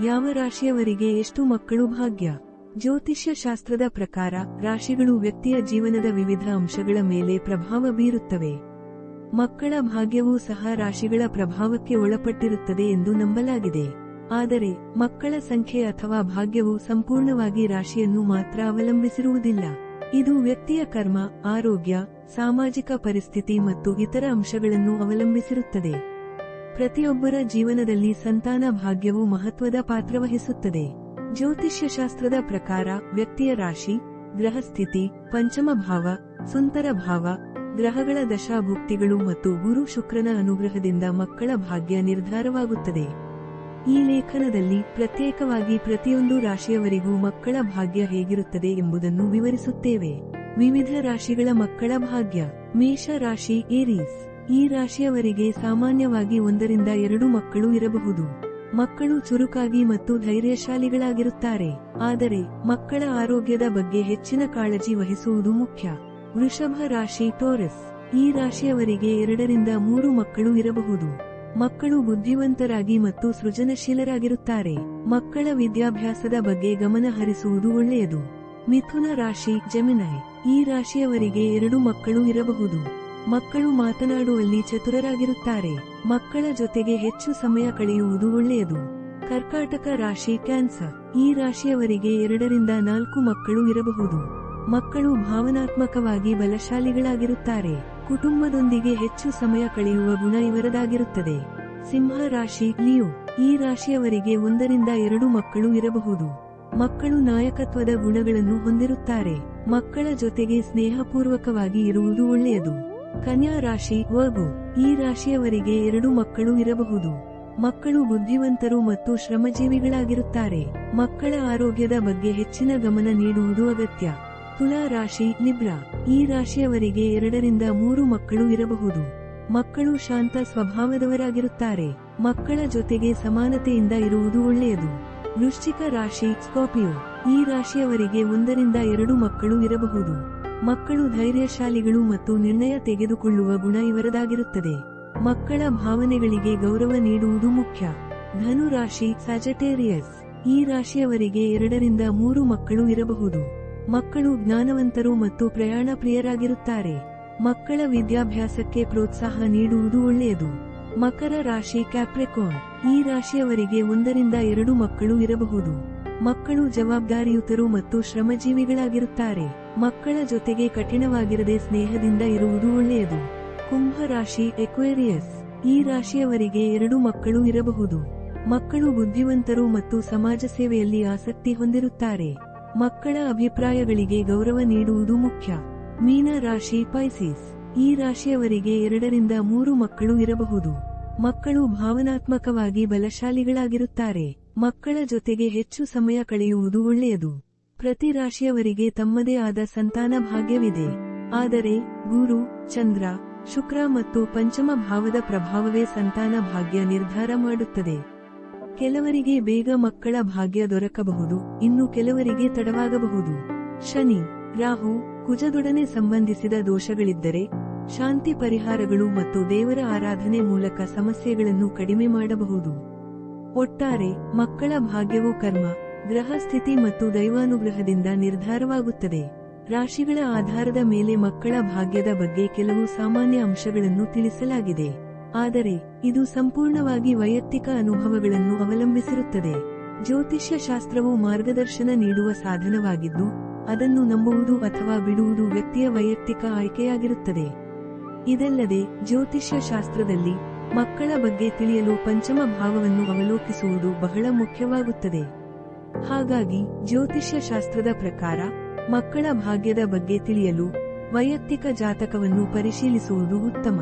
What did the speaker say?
ಯಾವ ರಾಶಿಯವರಿಗೆ ಎಷ್ಟು ಮಕ್ಕಳು ಭಾಗ್ಯ? ಜ್ಯೋತಿಷ್ಯ ಶಾಸ್ತ್ರದ ಪ್ರಕಾರ ರಾಶಿಗಳು ವ್ಯಕ್ತಿಯ ಜೀವನದ ವಿವಿಧ ಅಂಶಗಳ ಮೇಲೆ ಪ್ರಭಾವ ಬೀರುತ್ತವೆ. ಮಕ್ಕಳ ಭಾಗ್ಯವೂ ಸಹ ರಾಶಿಗಳ ಪ್ರಭಾವಕ್ಕೆ ಒಳಪಟ್ಟಿರುತ್ತದೆ ಎಂದು ನಂಬಲಾಗಿದೆ. ಆದರೆ ಮಕ್ಕಳ ಸಂಖ್ಯೆ ಅಥವಾ ಭಾಗ್ಯವು ಸಂಪೂರ್ಣವಾಗಿ ರಾಶಿಯನ್ನು ಮಾತ್ರ ಅವಲಂಬಿಸಿರುವುದಿಲ್ಲ. ಇದು ವ್ಯಕ್ತಿಯ ಕರ್ಮ, ಆರೋಗ್ಯ, ಸಾಮಾಜಿಕ ಪರಿಸ್ಥಿತಿ ಮತ್ತು ಇತರ ಅಂಶಗಳನ್ನು ಅವಲಂಬಿಸಿರುತ್ತದೆ. ಪ್ರತಿಯೊಬ್ಬರ ಜೀವನದಲ್ಲಿ ಸಂತಾನ ಭಾಗ್ಯವು ಮಹತ್ವದ ಪಾತ್ರವಹಿಸುತ್ತದೆ. ಜ್ಯೋತಿಷ್ಯಶಾಸ್ತ್ರದ ಪ್ರಕಾರ ವ್ಯಕ್ತಿಯ ರಾಶಿ, ಗ್ರಹಸ್ಥಿತಿ, ಪಂಚಮ ಭಾವ, ಸುಂತರ ಭಾವ, ಗ್ರಹಗಳ ದಶಾಭುಕ್ತಿಗಳು ಮತ್ತು ಗುರು ಶುಕ್ರನ ಅನುಗ್ರಹದಿಂದ ಮಕ್ಕಳ ಭಾಗ್ಯ ನಿರ್ಧಾರವಾಗುತ್ತದೆ. ಈ ಲೇಖನದಲ್ಲಿ ಪ್ರತ್ಯೇಕವಾಗಿ ಪ್ರತಿಯೊಂದು ರಾಶಿಯವರಿಗೂ ಮಕ್ಕಳ ಭಾಗ್ಯ ಹೇಗಿರುತ್ತದೆ ಎಂಬುದನ್ನು ವಿವರಿಸುತ್ತೇವೆ. ವಿವಿಧ ರಾಶಿಗಳ ಮಕ್ಕಳ ಭಾಗ್ಯ. ಮೇಷ ರಾಶಿ, ಏರೀಸ್. ಈ ರಾಶಿಯವರಿಗೆ ಸಾಮಾನ್ಯವಾಗಿ 1ರಿಂದ 2 ಮಕ್ಕಳು ಇರಬಹುದು. ಮಕ್ಕಳು ಚುರುಕಾಗಿ ಮತ್ತು ಧೈರ್ಯಶಾಲಿಗಳಾಗಿರುತ್ತಾರೆ. ಆದರೆ ಮಕ್ಕಳ ಆರೋಗ್ಯದ ಬಗ್ಗೆ ಹೆಚ್ಚಿನ ಕಾಳಜಿ ವಹಿಸುವುದು ಮುಖ್ಯ. ವೃಷಭ ರಾಶಿ, ಟೋರಸ್. ಈ ರಾಶಿಯವರಿಗೆ 2ರಿಂದ 3 ಮಕ್ಕಳು ಇರಬಹುದು. ಮಕ್ಕಳು ಬುದ್ಧಿವಂತರಾಗಿ ಮತ್ತು ಸೃಜನಶೀಲರಾಗಿರುತ್ತಾರೆ. ಮಕ್ಕಳ ವಿದ್ಯಾಭ್ಯಾಸದ ಬಗ್ಗೆ ಗಮನ ಹರಿಸುವುದು ಒಳ್ಳೆಯದು. ಮಿಥುನ ರಾಶಿ, ಜೆಮಿನೈ. ಈ ರಾಶಿಯವರಿಗೆ 2 ಮಕ್ಕಳು ಇರಬಹುದು. ಮಕ್ಕಳು ಮಾತನಾಡುವಲ್ಲಿ ಚತುರರಾಗಿರುತ್ತಾರೆ. ಮಕ್ಕಳ ಜೊತೆಗೆ ಹೆಚ್ಚು ಸಮಯ ಕಳೆಯುವುದು ಒಳ್ಳೆಯದು. ಕರ್ಕಾಟಕ ರಾಶಿ, ಕ್ಯಾನ್ಸರ್. ಈ ರಾಶಿಯವರಿಗೆ 2ರಿಂದ 4 ಮಕ್ಕಳು ಇರಬಹುದು. ಮಕ್ಕಳು ಭಾವನಾತ್ಮಕವಾಗಿ ಬಲಶಾಲಿಗಳಾಗಿರುತ್ತಾರೆ. ಕುಟುಂಬದೊಂದಿಗೆ ಹೆಚ್ಚು ಸಮಯ ಕಳೆಯುವ ಗುಣ ಇವರದಾಗಿರುತ್ತದೆ. ಸಿಂಹ ರಾಶಿ, ಲಿಯೋ. ಈ ರಾಶಿಯವರಿಗೆ 1ರಿಂದ 2 ಮಕ್ಕಳು ಇರಬಹುದು. ಮಕ್ಕಳು ನಾಯಕತ್ವದ ಗುಣಗಳನ್ನು ಹೊಂದಿರುತ್ತಾರೆ. ಮಕ್ಕಳ ಜೊತೆಗೆ ಸ್ನೇಹಪೂರ್ವಕವಾಗಿ ಇರುವುದು ಒಳ್ಳೆಯದು. ಕನ್ಯಾ ರಾಶಿ, ವರ್ಗೋ. ಈ ರಾಶಿಯವರಿಗೆ 2 ಮಕ್ಕಳು ಇರಬಹುದು. ಮಕ್ಕಳು ಬುದ್ಧಿವಂತರು ಮತ್ತು ಶ್ರಮಜೀವಿಗಳಾಗಿರುತ್ತಾರೆ. ಮಕ್ಕಳ ಆರೋಗ್ಯದ ಬಗ್ಗೆ ಹೆಚ್ಚಿನ ಗಮನ ನೀಡುವುದು ಅಗತ್ಯ. ತುಲಾ ರಾಶಿ, ಲಿಬ್ರಾ. ಈ ರಾಶಿಯವರಿಗೆ 2ರಿಂದ 3 ಮಕ್ಕಳು ಇರಬಹುದು. ಮಕ್ಕಳು ಶಾಂತ ಸ್ವಭಾವದವರಾಗಿರುತ್ತಾರೆ. ಮಕ್ಕಳ ಜೊತೆಗೆ ಸಮಾನತೆಯಿಂದ ಇರುವುದು ಒಳ್ಳೆಯದು. ವೃಶ್ಚಿಕ ರಾಶಿ, ಸ್ಕಾರ್ಪಿಯೋ. ಈ ರಾಶಿಯವರಿಗೆ 1ರಿಂದ 2 ಮಕ್ಕಳು ಇರಬಹುದು. ಮಕ್ಕಳು ಧೈರ್ಯಶಾಲಿಗಳು ಮತ್ತು ನಿರ್ಣಯ ತೆಗೆದುಕೊಳ್ಳುವ ಗುಣ ಇವರದಾಗಿರುತ್ತದೆ. ಮಕ್ಕಳ ಭಾವನೆಗಳಿಗೆ ಗೌರವ ನೀಡುವುದು ಮುಖ್ಯ. ಧನು ರಾಶಿ, ಸ್ಯಾಜಿಟೇರಿಯಸ್. ಈ ರಾಶಿಯವರಿಗೆ 2ರಿಂದ 3 ಮಕ್ಕಳು ಇರಬಹುದು. ಮಕ್ಕಳು ಜ್ಞಾನವಂತರು ಮತ್ತು ಪ್ರಯಾಣ ಪ್ರಿಯರಾಗಿರುತ್ತಾರೆ. ಮಕ್ಕಳ ವಿದ್ಯಾಭ್ಯಾಸಕ್ಕೆ ಪ್ರೋತ್ಸಾಹ ನೀಡುವುದು ಒಳ್ಳೆಯದು. ಮಕರ ರಾಶಿ, ಕ್ಯಾಪ್ರಿಕಾರ್ನ್. ಈ ರಾಶಿಯವರಿಗೆ 1ರಿಂದ 2 ಮಕ್ಕಳು ಇರಬಹುದು. ಮಕ್ಕಳು ಜವಾಬ್ದಾರಿಯುತರು ಮತ್ತು ಶ್ರಮಜೀವಿಗಳಾಗಿರುತ್ತಾರೆ. ಮಕ್ಕಳ ಜೊತೆಗೆ ಕಠಿಣವಾಗಿರದೆ ಸ್ನೇಹದಿಂದ ಇರುವುದು ಒಳ್ಳೆಯದು. ಕುಂಭ ರಾಶಿ, ಎಕ್ವೇರಿಯಸ್. ಈ ರಾಶಿಯವರಿಗೆ 2 ಮಕ್ಕಳು ಇರಬಹುದು. ಮಕ್ಕಳು ಬುದ್ಧಿವಂತರು ಮತ್ತು ಸಮಾಜ ಸೇವೆಯಲ್ಲಿ ಆಸಕ್ತಿ ಹೊಂದಿರುತ್ತಾರೆ. ಮಕ್ಕಳ ಅಭಿಪ್ರಾಯಗಳಿಗೆ ಗೌರವ ನೀಡುವುದು ಮುಖ್ಯ. ಮೀನ ರಾಶಿ, ಪೈಸಿಸ್. ಈ ರಾಶಿಯವರಿಗೆ 2ರಿಂದ 3 ಮಕ್ಕಳು ಇರಬಹುದು. ಮಕ್ಕಳು ಭಾವನಾತ್ಮಕವಾಗಿ ಬಲಶಾಲಿಗಳಾಗಿರುತ್ತಾರೆ. ಮಕ್ಕಳ ಜೊತೆಗೆ ಹೆಚ್ಚು ಸಮಯ ಕಳೆಯುವುದು ಒಳ್ಳೆಯದು. ಪ್ರತಿ ರಾಶಿಯವರಿಗೆ ತಮ್ಮದೇ ಆದ ಸಂತಾನ ಭಾಗ್ಯವಿದೆ. ಆದರೆ ಗುರು, ಚಂದ್ರ, ಶುಕ್ರ ಮತ್ತು ಪಂಚಮ ಭಾವದ ಪ್ರಭಾವವೇ ಸಂತಾನ ಭಾಗ್ಯ ನಿರ್ಧಾರ ಮಾಡುತ್ತದೆ. ಕೆಲವರಿಗೆ ಬೇಗ ಮಕ್ಕಳ ಭಾಗ್ಯ ದೊರಕಬಹುದು, ಇನ್ನು ಕೆಲವರಿಗೆ ತಡವಾಗಬಹುದು. ಶನಿ, ರಾಹು, ಕುಜದೊಡನೆ ಸಂಬಂಧಿಸಿದ ದೋಷಗಳಿದ್ದರೆ ಶಾಂತಿ ಪರಿಹಾರಗಳು ಮತ್ತು ದೇವರ ಆರಾಧನೆ ಮೂಲಕ ಸಮಸ್ಯೆಗಳನ್ನು ಕಡಿಮೆ ಮಾಡಬಹುದು. ಒಟ್ಟಾರೆ ಮಕ್ಕಳ ಭಾಗ್ಯವು ಕರ್ಮ, ಗ್ರಹ ಸ್ಥಿತಿ ಮತ್ತು ದೈವಾನುಗ್ರಹದಿಂದ ನಿರ್ಧಾರವಾಗುತ್ತದೆ. ರಾಶಿಗಳ ಆಧಾರದ ಮೇಲೆ ಮಕ್ಕಳ ಭಾಗ್ಯದ ಬಗ್ಗೆ ಕೆಲವು ಸಾಮಾನ್ಯ ಅಂಶಗಳನ್ನು ತಿಳಿಸಲಾಗಿದೆ. ಆದರೆ ಇದು ಸಂಪೂರ್ಣವಾಗಿ ವೈಯಕ್ತಿಕ ಅನುಭವಗಳನ್ನು ಅವಲಂಬಿಸಿರುತ್ತದೆ. ಜ್ಯೋತಿಷ್ಯ ಶಾಸ್ತ್ರವು ಮಾರ್ಗದರ್ಶನ ನೀಡುವ ಸಾಧನವಾಗಿದ್ದು, ಅದನ್ನು ನಂಬುವುದು ಅಥವಾ ಬಿಡುವುದು ವ್ಯಕ್ತಿಯ ವೈಯಕ್ತಿಕ ಆಯ್ಕೆಯಾಗಿರುತ್ತದೆ. ಇದಲ್ಲದೆ ಜ್ಯೋತಿಷ್ಯ ಶಾಸ್ತ್ರದಲ್ಲಿ ಮಕ್ಕಳ ಬಗ್ಗೆ ತಿಳಿಯಲು ಪಂಚಮ ಭಾವವನ್ನು ಅವಲೋಕಿಸುವುದು ಬಹಳ ಮುಖ್ಯವಾಗುತ್ತದೆ. ಹಾಗಾಗಿ ಜ್ಯೋತಿಷ್ಯ ಶಾಸ್ತ್ರದ ಪ್ರಕಾರ ಮಕ್ಕಳ ಭಾಗ್ಯದ ಬಗ್ಗೆ ತಿಳಿಯಲು ವೈಯಕ್ತಿಕ ಜಾತಕವನ್ನು ಪರಿಶೀಲಿಸುವುದು ಉತ್ತಮ.